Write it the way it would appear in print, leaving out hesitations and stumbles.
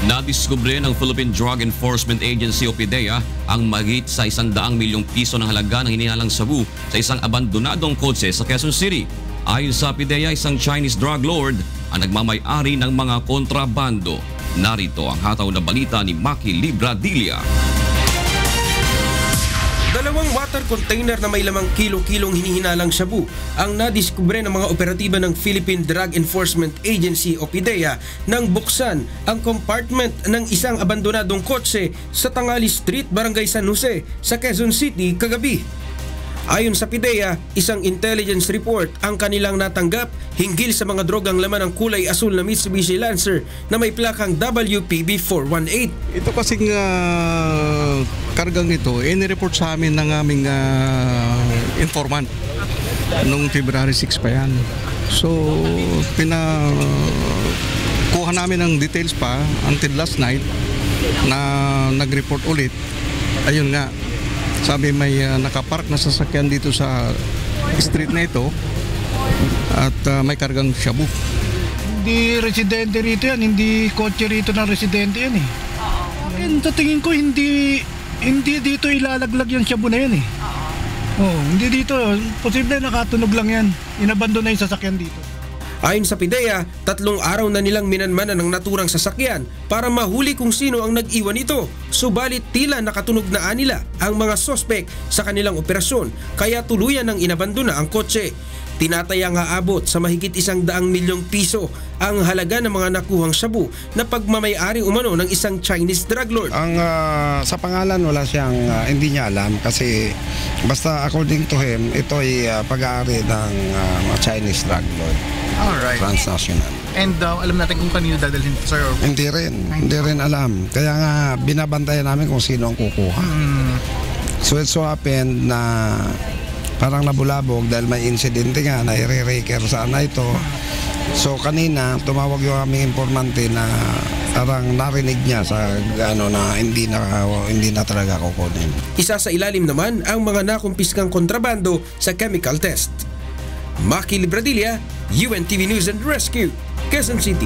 Nadiskubre ng Philippine Drug Enforcement Agency o PDEA ang mahigit sa 100 milyong piso ng halaga ng hinihalang sabu sa isang abandonadong kotse sa Quezon City. Ayon sa PDEA, isang Chinese drug lord ang nagmamay-ari ng mga kontrabando. Narito ang hataw na balita ni Maki Libradilla. Dalawang water container na may lamang kilo-kilong hinihinalang shabu ang nadiskubre ng mga operatiba ng Philippine Drug Enforcement Agency o PDEA nang buksan ang compartment ng isang abandonadong kotse sa Tangali Street, Barangay San Jose sa Quezon City kagabi. Ayon sa PDEA, isang intelligence report ang kanilang natanggap hinggil sa mga drogang laman ng kulay asul na Mitsubishi Lancer na may plakang WPB 418. Ito kasing kargang ito, inireport sa amin ng aming informant noong February 6 pa yan. So, kuha namin ng details pa until last night na nag-report ulit. Ayun nga, sabi may nakapark na sasakyan dito sa street na ito at may kargang shabu. Hindi residente rito yan, hindi kotse rito ng residente yan eh. Sa tingin ko hindi dito ilalaglag yung shabu na yan eh. Hindi dito, posible nakatunog lang yan. Inabandon na yung sasakyan dito. Ayon sa PDEA, 3 araw na nilang minanmanan ng naturang sasakyan para mahuli kung sino ang nag-iwan ito. Subalit tila nakatunog na nila ang mga sospek sa kanilang operasyon kaya tuluyan ng inabandona ang kotse. Tinataya nga abot sa mahigit 100 milyong piso ang halaga ng mga nakuhang shabu na pagmamay-ari umano ng isang Chinese drug lord. Ang sa pangalan wala siyang hindi niya alam kasi basta according to him ito ay pag-aari ng Chinese drug lord. Alright. Transnational. And alam natin kung kanino dadalhin, sir? Hindi rin alam. Kaya nga binabantayan namin kung sino ang kukuha. So it so happened na parang nabulabog dahil may insidente nga na i-re-raker sana ito. So kanina tumawag yung aming informante na parang narinig niya sa na hindi na talaga kukunin. Isa sa ilalim naman ang mga nakumpiskang kontrabando sa chemical test. Maki Libradilla, UNTV News and Rescue, Quezon City.